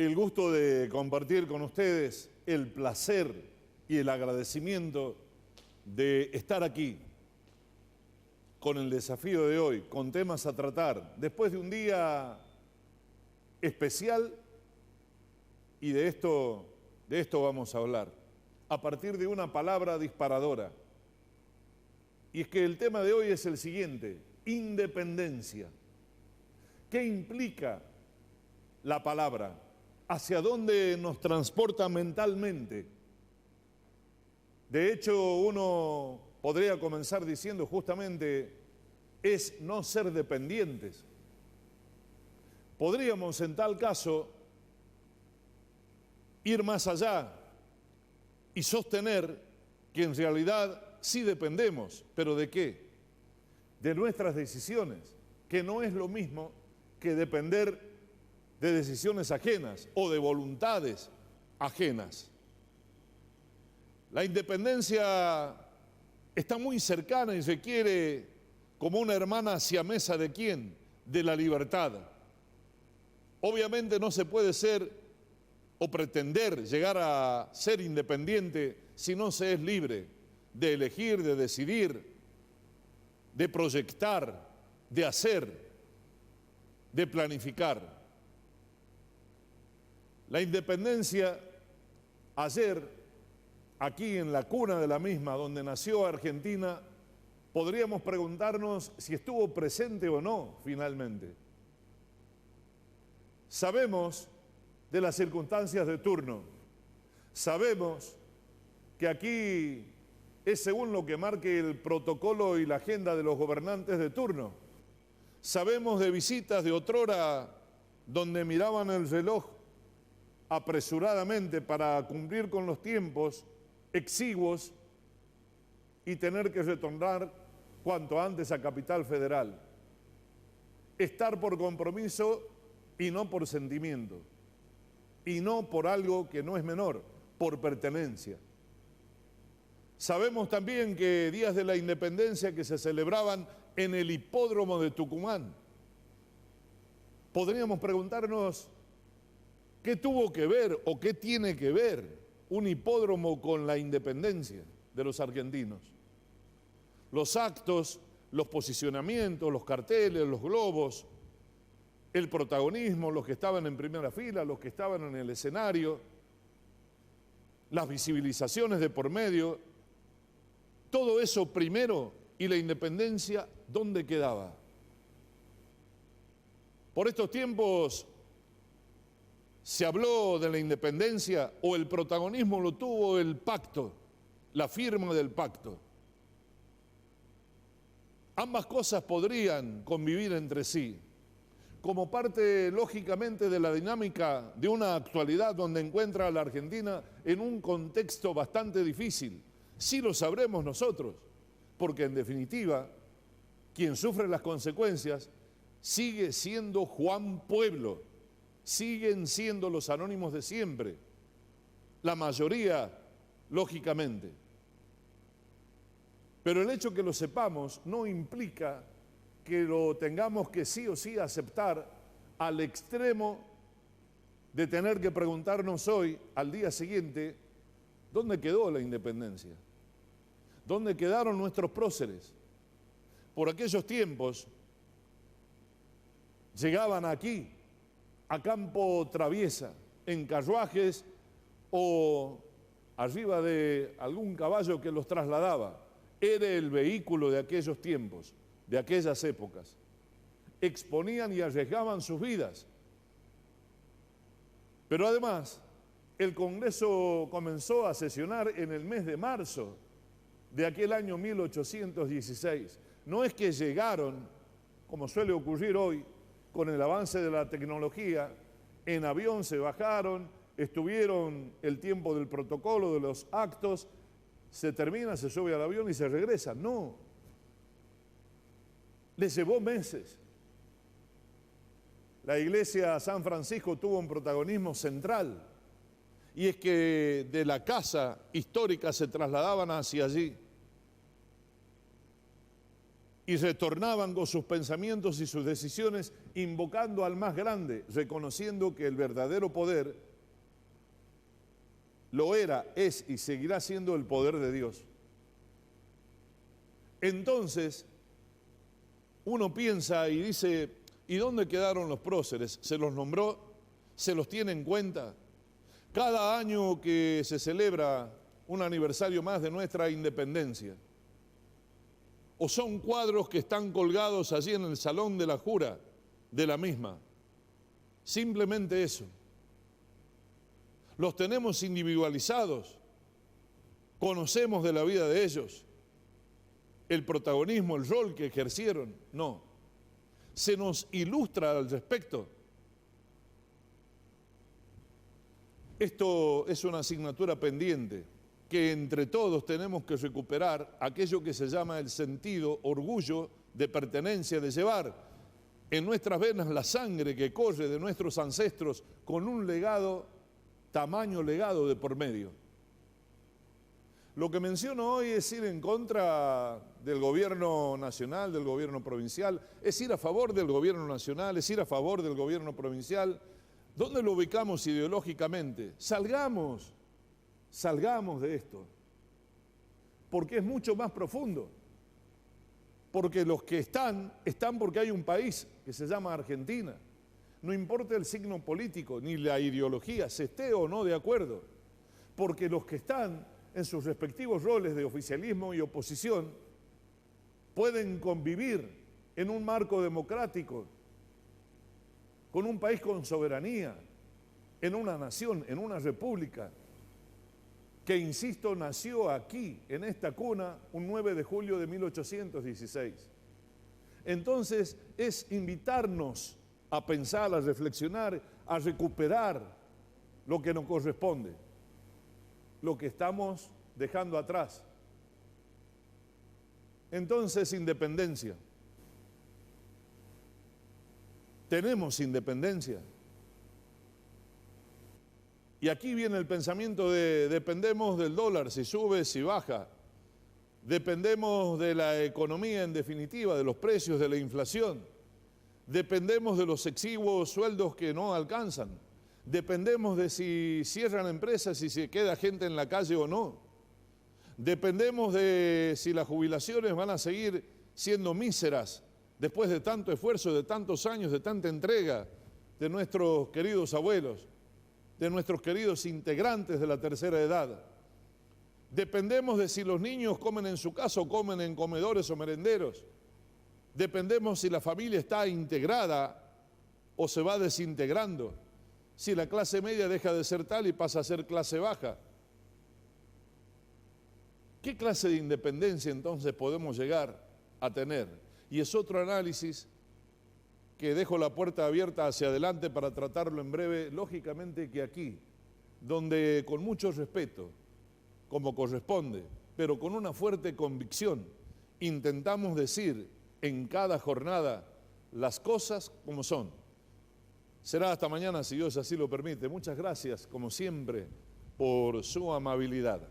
el gusto de compartir con ustedes el placer y el agradecimiento de estar aquí con el desafío de hoy, con temas a tratar, después de un día especial, y de esto vamos a hablar, a partir de una palabra disparadora. Y es que el tema de hoy es el siguiente: independencia. ¿Qué implica la palabra? ¿Hacia dónde nos transporta mentalmente? De hecho, uno podría comenzar diciendo justamente, es no ser dependientes. Podríamos en tal caso ir más allá y sostener que en realidad sí dependemos, pero ¿de qué? De nuestras decisiones, que no es lo mismo que depender de decisiones ajenas o de voluntades ajenas. La independencia está muy cercana y requiere como una hermana siamesa ¿de quién? De la libertad. Obviamente no se puede ser o pretender llegar a ser independiente si no se es libre de elegir, de decidir, de proyectar, de hacer, de planificar. La independencia, ayer, aquí en la cuna de la misma, donde nació Argentina, podríamos preguntarnos si estuvo presente o no finalmente. Sabemos de las circunstancias de turno, sabemos que aquí es según lo que marque el protocolo y la agenda de los gobernantes de turno. Sabemos de visitas de otrora donde miraban el reloj apresuradamente para cumplir con los tiempos exiguos y tener que retornar cuanto antes a Capital Federal. Estar por compromiso y no por sentimiento, y no por algo que no es menor, por pertenencia. Sabemos también que días de la independencia que se celebraban en el hipódromo de Tucumán. Podríamos preguntarnos ¿qué tuvo que ver o qué tiene que ver un hipódromo con la independencia de los argentinos? Los actos, los posicionamientos, los carteles, los globos, el protagonismo, los que estaban en primera fila, los que estaban en el escenario, las visibilizaciones de por medio, todo eso primero, y la independencia, ¿dónde quedaba? Por estos tiempos se habló de la independencia, o el protagonismo lo tuvo el pacto, la firma del pacto. Ambas cosas podrían convivir entre sí, como parte lógicamente de la dinámica de una actualidad donde encuentra a la Argentina en un contexto bastante difícil. Sí lo sabremos nosotros, porque en definitiva, quien sufre las consecuencias sigue siendo Juan Pueblo, siguen siendo los anónimos de siempre, la mayoría, lógicamente. Pero el hecho que lo sepamos no implica que lo tengamos que sí o sí aceptar al extremo de tener que preguntarnos hoy, al día siguiente, ¿dónde quedó la independencia? ¿Dónde quedaron nuestros próceres? Por aquellos tiempos llegaban aquí, a campo traviesa, en carruajes o arriba de algún caballo que los trasladaba. Era el vehículo de aquellos tiempos, de aquellas épocas. Exponían y arriesgaban sus vidas. Pero además, el Congreso comenzó a sesionar en el mes de marzo de aquel año 1816. No es que llegaron, como suele ocurrir hoy, con el avance de la tecnología, en avión se bajaron, estuvieron el tiempo del protocolo, de los actos, se termina, se sube al avión y se regresa. No. Les llevó meses. La iglesia San Francisco tuvo un protagonismo central, y es que de la casa histórica se trasladaban hacia allí. y retornaban con sus pensamientos y sus decisiones invocando al más grande, reconociendo que el verdadero poder lo era, es y seguirá siendo el poder de Dios. Entonces, uno piensa y dice, ¿y dónde quedaron los próceres? ¿Se los nombró? ¿Se los tiene en cuenta? Cada año que se celebra un aniversario más de nuestra independencia, o son cuadros que están colgados allí en el salón de la jura de la misma. Simplemente eso. Los tenemos individualizados, conocemos de la vida de ellos, el protagonismo, el rol que ejercieron. No, se nos ilustra al respecto. Esto es una asignatura pendiente que entre todos tenemos que recuperar aquello que se llama el sentido, orgullo de pertenencia, de llevar en nuestras venas la sangre que corre de nuestros ancestros con un legado, tamaño legado de por medio. Lo que menciono hoy es ir en contra del gobierno nacional, del gobierno provincial, es ir a favor del gobierno nacional, es ir a favor del gobierno provincial. ¿Dónde lo ubicamos ideológicamente? Salgamos de esto, porque es mucho más profundo, porque los que están porque hay un país que se llama Argentina, no importa el signo político ni la ideología, se esté o no de acuerdo, porque los que están en sus respectivos roles de oficialismo y oposición pueden convivir en un marco democrático, con un país con soberanía, en una nación, en una república, que, insisto, nació aquí, en esta cuna, un 9 de julio de 1816. Entonces, es invitarnos a pensar, a reflexionar, a recuperar lo que nos corresponde, lo que estamos dejando atrás. Entonces, independencia. Tenemos independencia. Y aquí viene el pensamiento de dependemos del dólar, si sube, si baja. Dependemos de la economía en definitiva, de los precios, de la inflación. Dependemos de los exiguos sueldos que no alcanzan. Dependemos de si cierran empresas y si queda gente en la calle o no. Dependemos de si las jubilaciones van a seguir siendo míseras después de tanto esfuerzo, de tantos años, de tanta entrega de nuestros queridos abuelos, de nuestros queridos integrantes de la tercera edad. Dependemos de si los niños comen en su casa o comen en comedores o merenderos. Dependemos si la familia está integrada o se va desintegrando, si la clase media deja de ser tal y pasa a ser clase baja. ¿Qué clase de independencia entonces podemos llegar a tener? Y es otro análisis que dejo la puerta abierta hacia adelante para tratarlo en breve. Lógicamente que aquí, donde con mucho respeto, como corresponde, pero con una fuerte convicción, intentamos decir en cada jornada las cosas como son. Será hasta mañana, si Dios así lo permite. Muchas gracias, como siempre, por su amabilidad.